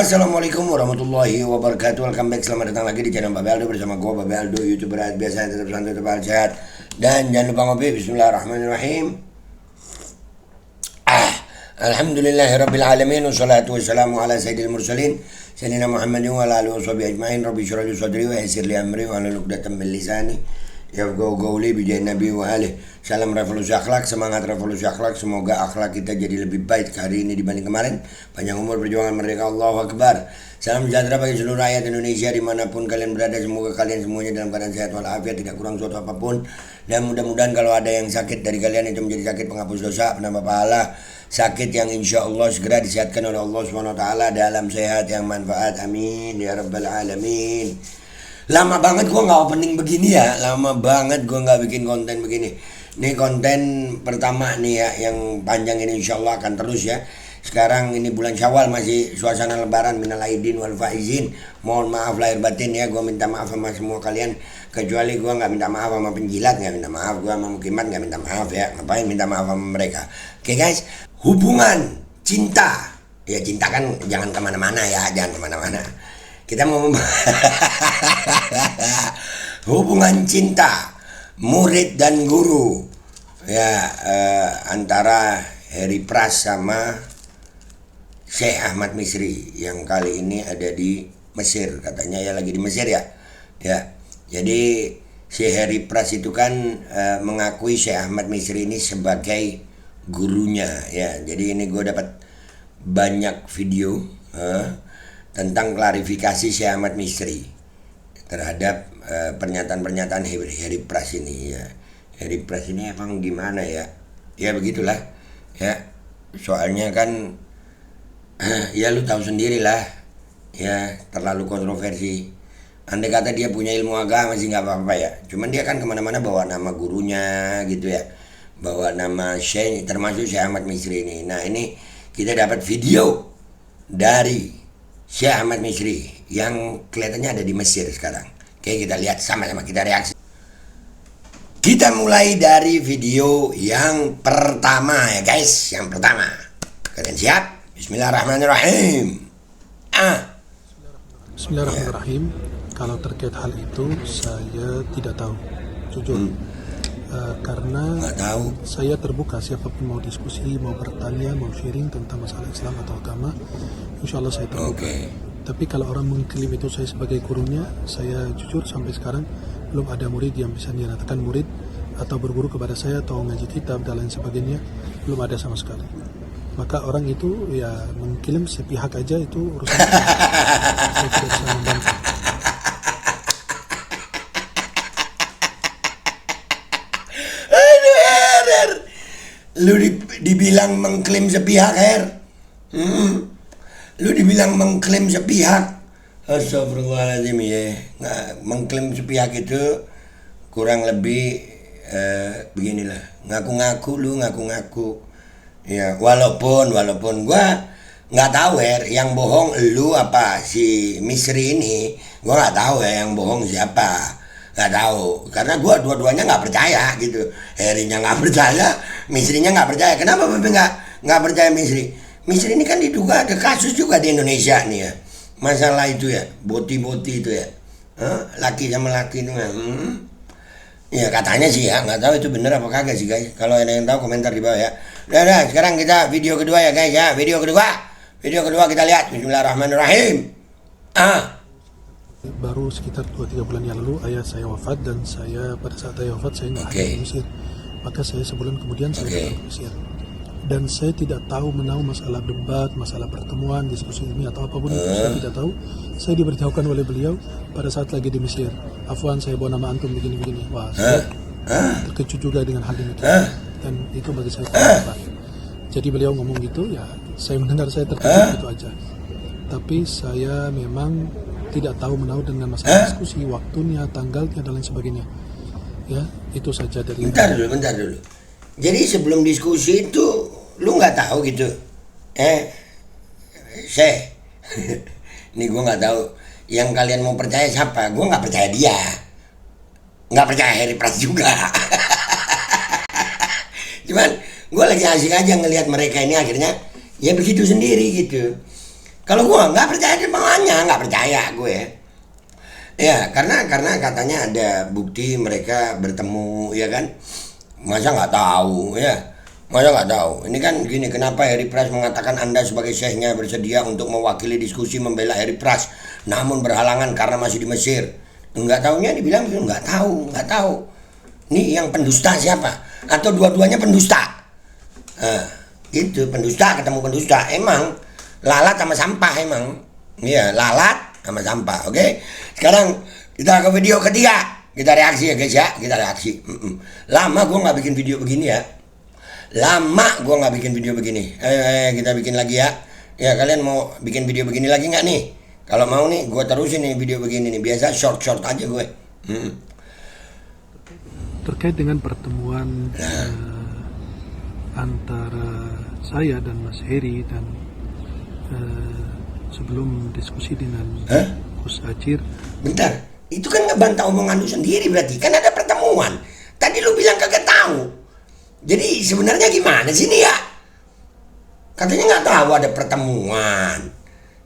Assalamualaikum warahmatullahi wabarakatuh. Welcome back, selamat datang lagi di channel Babe Aldo bersama gue Babe Aldo, YouTuber biasa yang tetap santai, tetap sehat. Dan jangan lupa ngopi. Bismillahirrahmanirrahim. Alhamdulillahirabbil alamin wassalatu wassalamu ala sayyidil mursalin sayyidina Muhammadin wa ala alihi washabihi ajmain. Rabbi shrah li sadri wa yassir li amri wa hlul 'uqdatam min lisani yafqahu qawli bi jahi nabi wa alihi. Salam revolusi akhlak, semangat revolusi akhlak. Semoga akhlak kita jadi lebih baik hari ini dibanding kemarin. Panjang umur, perjuangan merdeka, Allahu Akbar. Salam sejahtera bagi seluruh rakyat Indonesia dimanapun kalian berada. Semoga kalian semuanya dalam keadaan sehat walafiat, tidak kurang suatu apapun. Dan mudah-mudahan kalau ada yang sakit dari kalian itu menjadi sakit penghapus dosa, penambah pahala, sakit yang insya Allah segera disehatkan oleh Allah SWT dalam sehat yang manfaat. Amin ya rabbal alamin. Lama banget gue gak opening begini ya. Lama banget gue gak bikin konten begini. Ini konten pertama nih ya, yang panjang ini insya Allah akan terus ya. Sekarang ini bulan Syawal, masih suasana lebaran. Minal aidin wal faizin. Mohon maaf lahir batin ya. Gue minta maaf sama semua kalian. Kecuali gue gak minta maaf sama penjilat, gak minta maaf. Gue sama mukimat gak minta maaf ya. Ngapain minta maaf sama mereka. Oke guys, hubungan cinta. Ya cinta kan jangan kemana-mana ya. Jangan kemana-mana. Kita mau hubungan cinta murid dan guru ya, antara Heri Pras sama Syekh Ahmad Misri yang kali ini ada di Mesir, katanya ya, lagi di Mesir ya. Jadi Syekh Heri Pras itu kan mengakui Syekh Ahmad Misri ini sebagai gurunya ya. Jadi ini gue dapat banyak video tentang klarifikasi Syekh Ahmad Misri terhadap pernyataan-pernyataan Heri Pras ini ya. Heri Pras ini emang gimana ya? Ya begitulah ya. Soalnya kan ya lu tahu sendiri lah ya, terlalu kontroversi. Andai kata dia punya ilmu agama masih nggak apa-apa ya. Cuman dia kan kemana-mana bawa nama gurunya gitu ya, bawa nama Syekh, termasuk Syekh Ahmad Misri ini. Nah ini kita dapat video dari Syekh Ahmad Misri yang kelihatannya ada di Mesir sekarang. Oke, kita lihat sama-sama, kita reaksi. Kita mulai dari video yang pertama ya guys. Yang pertama, kalian siap? Bismillahirrahmanirrahim. Bismillahirrahmanirrahim. Kalau terkait hal itu saya tidak tahu, jujur. Karena Nggak tahu. saya terbuka, siapapun mau diskusi, mau bertanya, mau sharing tentang masalah Islam atau agama, insya Allah saya terbuka. Tapi kalau orang mengklaim itu saya sebagai gurunya, saya jujur sampai sekarang belum ada murid yang bisa dinyatakan murid atau berguru kepada saya atau ngaji kitab dan lain sebagainya, belum ada sama sekali. Maka orang itu ya mengklaim sepihak aja, itu urusan saya tidak bisa membantah. Lu dibilang mengklaim sepihak, Her. Lu dibilang mengklaim sepihak. Astagfirullahaladzim ya. Nggak, mengklaim sepihak itu kurang lebih beginilah. Ngaku-ngaku lu, ngaku-ngaku. Ya, walaupun gua nggak tahu Her, yang bohong lu apa si Misri ini. Gua nggak tahu ya yang bohong siapa. Nggak tahu, karena gue dua-duanya nggak percaya gitu. Herinya nggak percaya, Misrinya nggak percaya. Kenapa Babe nggak percaya Misri? Misri ini kan diduga ada kasus juga di Indonesia nih ya, masalah itu ya, boti-boti itu ya, laki sama laki itu ya katanya sih ya, nggak tahu itu bener apa kagak sih guys. Kalau ada yang tahu komentar di bawah ya. Udah, sekarang kita video kedua ya guys ya. Video kedua kita lihat. Bismillahirrahmanirrahim. Baru sekitar 2-3 bulan yang lalu ayah saya wafat, dan saya pada saat ayah wafat saya nggak ada di Mesir. Maka saya sebulan kemudian saya datang ke Mesir. Dan saya tidak tahu menahu masalah debat, masalah pertemuan, diskusi ini atau apapun itu, saya tidak tahu. Saya diberitahukan oleh beliau pada saat lagi di Mesir. Afwan, saya bawa nama antum begini-begini. Wah, saya terkejut juga dengan hal demikian. Dan itu bagi saya terlibat. Jadi beliau ngomong gitu, ya saya mendengar, saya terkejut gitu aja. Tapi saya memang tidak tahu menahu dengan masalah diskusi, waktunya, tanggalnya dan lain sebagainya. Ya, itu saja dari. Bentar dulu. Jadi sebelum diskusi itu lu nggak tahu gitu? Syekh, ini gue nggak tahu. Yang kalian mau percaya siapa? Gue nggak percaya dia, nggak percaya Heri Pras juga. Cuman gue lagi asik aja ngelihat mereka ini akhirnya ya begitu sendiri gitu. Kalau gue nggak percaya semuanya, nggak percaya gue. Ya, karena katanya ada bukti mereka bertemu, ya kan? Masa nggak tahu, ya? Masa nggak tahu? Ini kan gini, kenapa Harry Price mengatakan Anda sebagai syekhnya bersedia untuk mewakili diskusi membela Harry Price, namun berhalangan karena masih di Mesir. Nggak tahunya dibilang nggak tahu. Ini yang pendusta siapa? Atau dua-duanya pendusta? Itu pendusta ketemu pendusta. Emang lalat sama sampah emang. Iya, lalat sama sampah. Oke. Sekarang kita ke video ketiga. Kita reaksi ya guys ya. Kita reaksi. Lama gue nggak bikin video begini ya. Kita bikin lagi ya. Ya, kalian mau bikin video begini lagi nggak nih? Kalau mau nih, gue terusin nih video begini nih. Biasa short aja gue. Terkait dengan pertemuan antara saya dan Mas Heri dan sebelum diskusi dengan Gus Acir. Bentar, itu kan ngebantah omongan lu sendiri berarti. Kan ada pertemuan. Tadi lu bilang kagak tahu. Jadi sebenarnya gimana sih ini ya? Katanya nggak tahu ada pertemuan.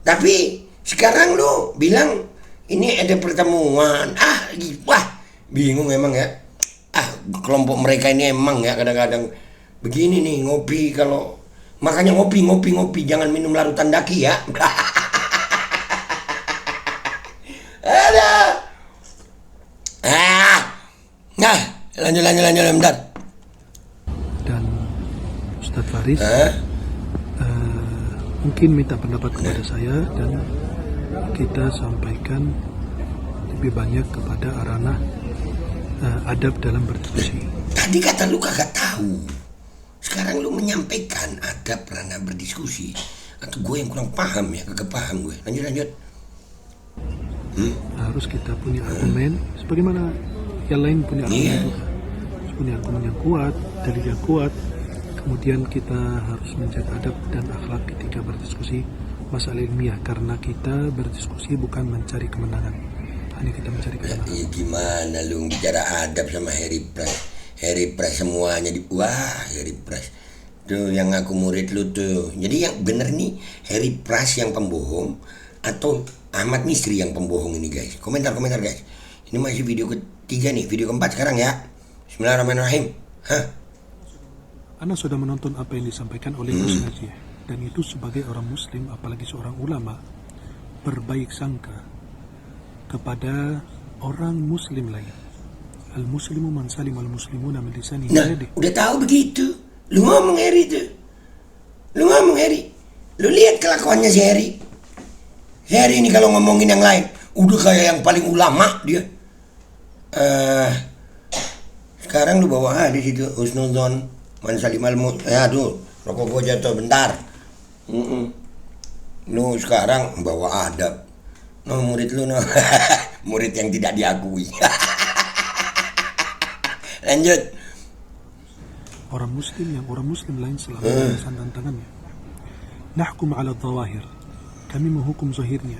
Tapi sekarang lu bilang ini ada pertemuan. Wah, bingung emang ya. Kelompok mereka ini emang ya kadang-kadang begini nih, ngopi kalau makanya ngopi jangan minum larutan daki ya. Ada. Nah, lanjut bentar. Dan Ustadz Faris mungkin minta pendapat kepada saya dan kita sampaikan lebih banyak kepada ranah adab dalam berdiskusi. Tadi kata lu kagak tahu. Sekarang lu menyampaikan adab ranah berdiskusi. Atau gue yang kurang paham ya, kagak paham gue. Lanjut. Harus kita punya argumen sebagaimana yang lain punya argumen juga. Punya argumen yang kuat, dalil yang kuat. Kemudian kita harus menjaga adab dan akhlak ketika berdiskusi masalah ilmiah, karena kita berdiskusi bukan mencari kemenangan, hanya kita mencari kemenangan. Ya, gimana lu bicara adab sama Harry Price semuanya Harry Price tuh yang ngaku murid lu tuh. Jadi yang bener nih Harry Price yang pembohong atau Ahmad Misri yang pembohong ini guys? Komentar guys. Ini masih video ketiga nih, video keempat sekarang ya. Bismillahirrahmanirrahim. Anda sudah menonton apa yang disampaikan oleh Gus Najih, dan itu sebagai orang muslim, apalagi seorang ulama, berbaik sangka kepada orang muslim lain. Al-muslimu man salim al-muslimuna min lisanihi wa yadihi. Udah tahu begitu. Lu ngomong Heri. Lu lihat kelakuannya si Heri. Si Heri ini kalau ngomongin yang lain udah kayak yang paling ulama dia. Sekarang lu bawa di situ husnuzon man salim tuh rokok gua jatuh bentar. Lu sekarang bawa adab. Murid lu murid yang tidak diakui. Lanjut. Orang muslim lain selalu dengan tantangannya. Nahkum ala dhawahir. Kami menghukum zahirnya.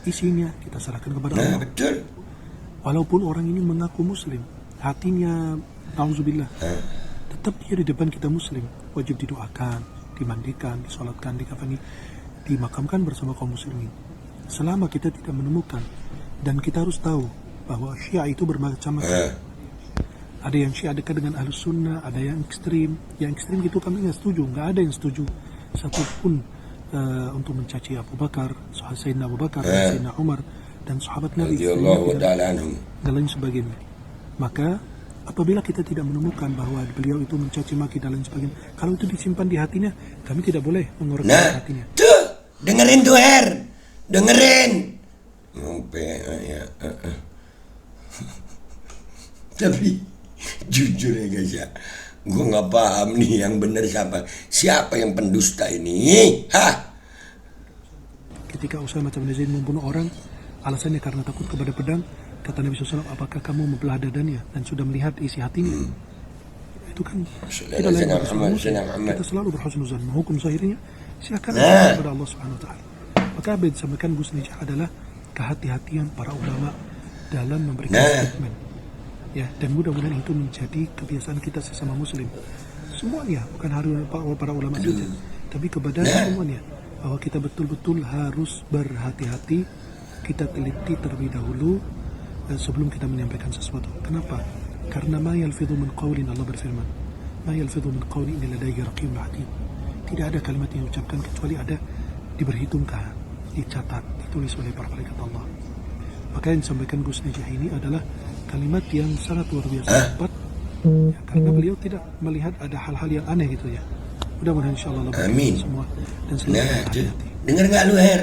Isinya kita serahkan kepada Allah. Betul. Walaupun orang ini mengaku muslim, hatinya nauzubillah, tetap dia di depan kita muslim, wajib didoakan, dimandikan, disolatkan, dikafani, dimakamkan bersama kaum muslimin. Selama kita tidak menemukan, dan kita harus tahu bahwa Syiah itu bermacam-macam. Ada yang Syiah dekat dengan Ahlus Sunnah, ada yang ekstrim. Yang ekstrim itu kami nggak setuju, nggak ada yang setuju satupun untuk mencaci Abu Bakar, Sayyidina Abu Bakar, Sayyidina Umar, dan sahabat Nabi dan lain sebagainya. Maka apabila kita tidak menemukan bahwa beliau itu mencaci maki dan lain sebagainya, kalau itu disimpan di hatinya, kami tidak boleh mengoreksi hatinya. Tuh, dengerin tuh dengerin. Tapi jujur ya guys ya, gue nggak paham nih yang benar siapa yang pendusta ini. Ketika Usama bin Zaid membunuh orang, alasannya karena takut kepada pedang. Kata Nabi SAW, apakah kamu membelah dadanya dan sudah melihat isi hatinya? Itu kan tidak lain kita selalu berhusnuzan, menghukum zahirnya, silakan kepada Allah Subhanahu Wa Taala. Maka apa yang disampaikan Gus Najih adalah kehati-hatian para ulama dalam memberikan statement. Ya, dan mudah-mudahan itu menjadi kebiasaan kita sesama muslim. Semuanya, bukan para ulama saja, tapi kepada semuanya. bahwa kita betul-betul harus berhati-hati, kita teliti terlebih dahulu sebelum kita menyampaikan sesuatu. Kenapa? Karena ma yalfidhu min qawlin, Allah berfirman, ma yalfidhu min qawlin illa ladayhi raqibun atid. Tidak ada kalimat yang diucapkan kecuali ada diberhitungkan, dicatat, ditulis oleh para malaikat Allah. Maka yang disampaikan Gus Najih ini adalah kalimat yang sangat luar biasa tepat, ya, karena beliau tidak melihat ada hal-hal yang aneh gitu ya. Mudah-mudahan insyaallah Allah Amin. Semua dan selalu berhati-hati. Dengar nggak lu Her?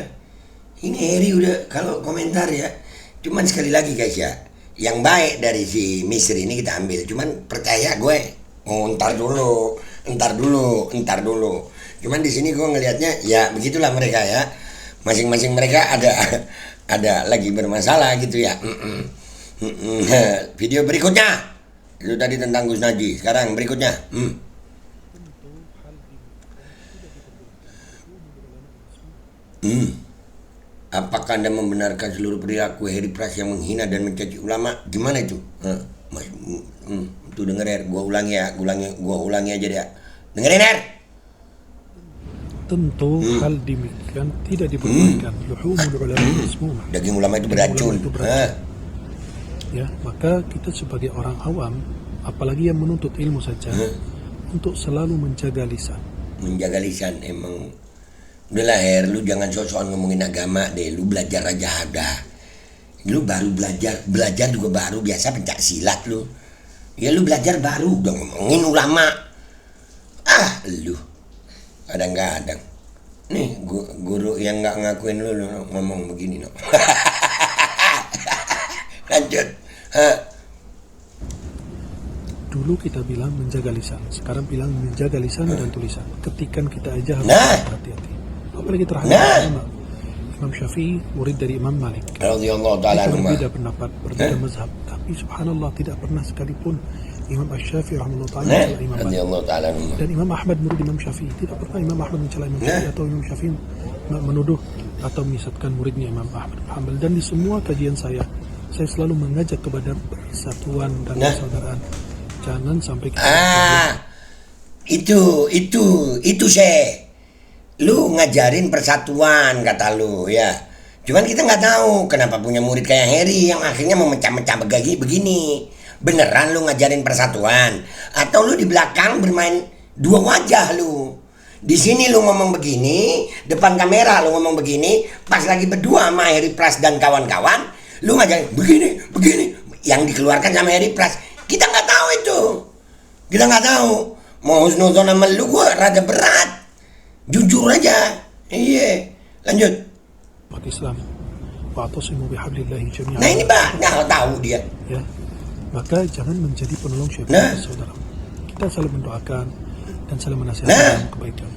Ini Heri udah kalau komentar ya. Cuman sekali lagi guys ya, yang baik dari si Misri ini kita ambil. Cuman percaya gue, ntar dulu. Cuman di sini gue ngelihatnya ya begitulah mereka ya. Masing-masing mereka ada lagi bermasalah gitu ya. Video berikutnya itu tadi tentang Gus Najih. Sekarang berikutnya. Apakah Anda membenarkan seluruh perilaku Heri Pras yang menghina dan mencaci ulama? Gimana itu? Tuh denger ya, gua ulangi aja deh. Dengerin ya. Tentu hal demikian tidak diperbolehkan. Luhumul ulama masmumah. Daging ulama itu beracun. Ya, maka kita sebagai orang awam, apalagi yang menuntut ilmu saja, untuk selalu menjaga lisan. Menjaga lisan emang. Udahlah Her, lu jangan sok-sokan ngomongin agama deh. Lu belajar aja ada. Lu baru belajar juga baru, biasa pencak silat lu. Ya lu belajar baru udah ngomongin ulama. Lu kadang-kadang nih guru yang nggak ngakuin lu ngomong begini no. Lanjut. Dulu kita bilang menjaga lisan, sekarang bilang menjaga lisan dan tulisan. Ketikan kita aja harus hati-hati. Apalagi terhadap Imam Syafi'i, murid dari Imam Malik. Radhiyallahu ta'ala anhu. Berbeda pendapat, berbeda mazhab, tapi subhanallah tidak pernah sekalipun Imam Asy-Syafi'i rahimahullah ta'ala mencela Imam Malik. Dan Imam Ahmad murid Imam Syafi'i, tidak pernah Imam Ahmad mencela Imam Syafi'i atau Imam Syafi'i menuduh atau menyesatkan muridnya Imam Ahmad bin Hanbal. Dan di semua kajian saya selalu mengajak kepada persatuan dan persaudaraan. Jangan sampai kita itu saya. Lu ngajarin persatuan kata lu ya. Cuman kita nggak tahu kenapa punya murid kayak Heri yang akhirnya memecah-mecah begini. Beneran lu ngajarin persatuan atau lu di belakang bermain dua wajah lu? Di sini lu ngomong begini, depan kamera lu ngomong begini, pas lagi berdua sama Heri Pras dan kawan-kawan, lu ngajarin begini. Yang dikeluarkan sama Heri Pras, kita nggak tahu itu. Kita nggak tahu. Mau husnuzon sama lu gua rada berat. Jujur aja. Iya. Lanjut. Islam. Wa'tasimu bihablillahi jami'an. Nah ini nggak tahu dia. Ya. Maka jangan menjadi penolong syaitan saudara. Kita saling mendoakan dan saling menasihatkan kebaikan.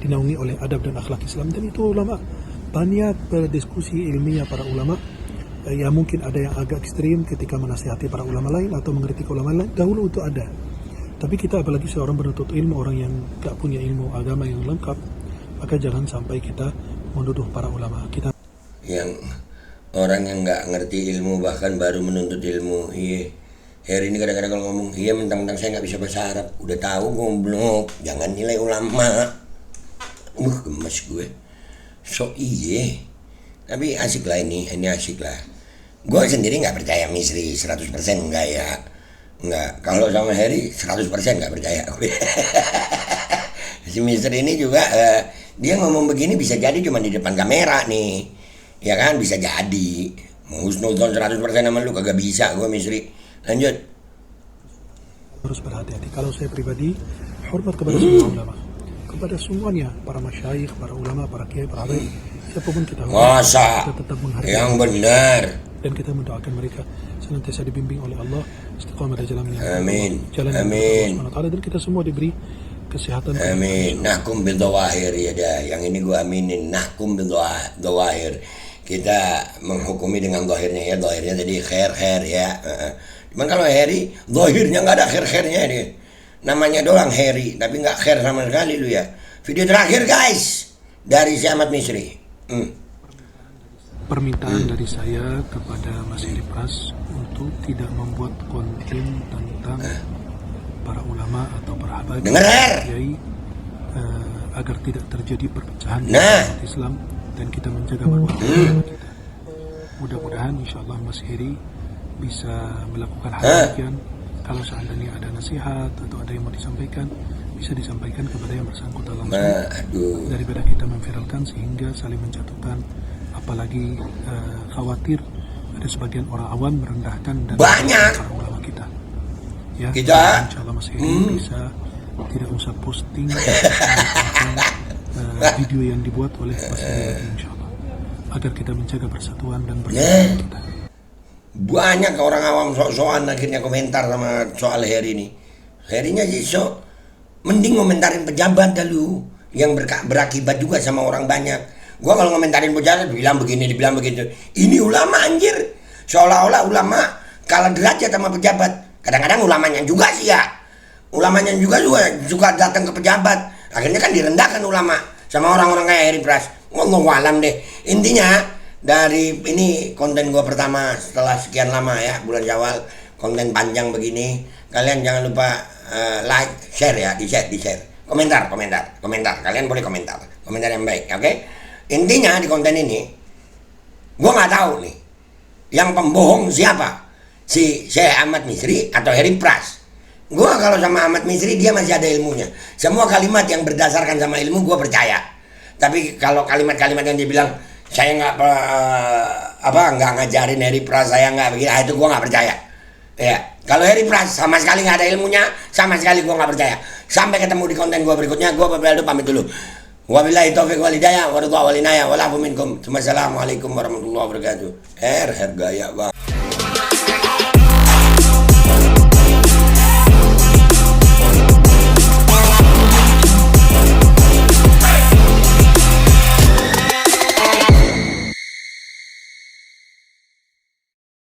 Dinaungi oleh adab dan akhlak Islam, dan itu ulama banyak berdiskusi ilmiah para ulama. Ya mungkin ada yang agak ekstrim ketika menasihati para ulama lain atau mengkritik ulama lain. Dahulu itu ada. Tapi kita apalagi seorang penuntut ilmu, orang yang gak punya ilmu agama yang lengkap, maka jangan sampai kita menuduh para ulama. Kita yang orang yang gak ngerti ilmu bahkan baru menuntut ilmu. Iya. Heri ini kadang-kadang kalau ngomong, iya mentang-mentang saya gak bisa bahasa Arab. Udah tahu goblok, jangan nilai ulama. Gemes gue. So iya. Tapi asik lah ini asik lah. Gue sendiri gak percaya Misri 100% enggak ya. Enggak, kalau sama Heri 100% enggak percaya. Si Mister ini juga dia ngomong begini bisa jadi cuma di depan kamera nih. Ya kan, bisa jadi. Mau husnuzon 100% sama lu kagak bisa gue Misri. Lanjut. Harus berhati-hati. Kalau saya pribadi hormat kepada semua ulama. Kepada semuanya, para masyayikh, para ulama, para kiai, para alim, siapapun kita hormat. Masa kita tetap menghargai yang benar. Dan kita mendoakan mereka senantiasa dibimbing oleh Allah istiqamah pada jalannya. Amin. Amin. Dan kita semua diberi kesehatan. Amin. Nahkum bil dawahir ya dah. Yang ini gua aminin. Nahkum bil dawahir. Kita menghukumi dengan zahirnya ya. Zahirnya jadi khair ya. Cuman kalau Heri, zahirnya nggak ada khair-khairnya dia. Namanya doang Heri, tapi nggak khair sama sekali lu ya. Video terakhir guys dari si Ahmad Misri. Permintaan dari saya kepada Mas Heri Pras untuk tidak membuat konten tentang para ulama atau para habaib, kiai, agar tidak terjadi perpecahan di Nah. umat Islam dan kita menjaga marwah agama kita. Mudah-mudahan insyaallah Mas Heri bisa melakukan hal demikian. Kalau seandainya ada nasihat atau ada yang mau disampaikan, bisa disampaikan kepada yang bersangkutan langsung daripada kita memviralkan sehingga saling menjatuhkan, apalagi khawatir ada sebagian orang awam merendahkan dan banyak para ulama kita. Ya, kita insyaallah Mas Heri bisa tidak usah posting video yang dibuat oleh Mas Heri lagi insyaallah, agar kita menjaga persatuan dan persatuan kita. Banyak orang awam sok-sokan akhirnya komentar sama soal Heri ini. Herinya sih sok mending komentarin pejabat dulu yang berakibat juga sama orang banyak. Gua kalau komentarin pejabat bilang begini, dibilang begitu. Ini ulama anjir. Seolah-olah ulama kalah derajat sama pejabat. Kadang-kadang ulamanya juga sih ya. Ulamanya juga suka datang ke pejabat. Akhirnya kan direndahkan ulama sama orang-orang kayak Heri Pras. Wallahu alam deh. Intinya dari ini konten gua pertama setelah sekian lama ya, bulan Syawal, konten panjang begini. Kalian jangan lupa like, share ya, di-share. Komentar. Kalian boleh komentar yang baik, oke? Intinya di konten ini gua nggak tahu nih yang pembohong siapa, si Syekh Ahmad Misri atau Heri Pras. Gua kalau sama Ahmad Misri dia masih ada ilmunya. Semua kalimat yang berdasarkan sama ilmu gua percaya. Tapi kalau kalimat-kalimat yang dibilang saya nggak ngajarin Heri Pras, saya nggak begini, itu gua nggak percaya. Ya, kalau Heri Pras sama sekali nggak ada ilmunya, sama sekali gua nggak percaya. Sampai ketemu di konten gua berikutnya, gua Bapak pamit dulu. Wabillahi taufiq wal hidayah, wa ridha wal inayah, wal afu minkum. Wassalamualaikum warahmatullahi wabarakatuh. Gaya, Bang.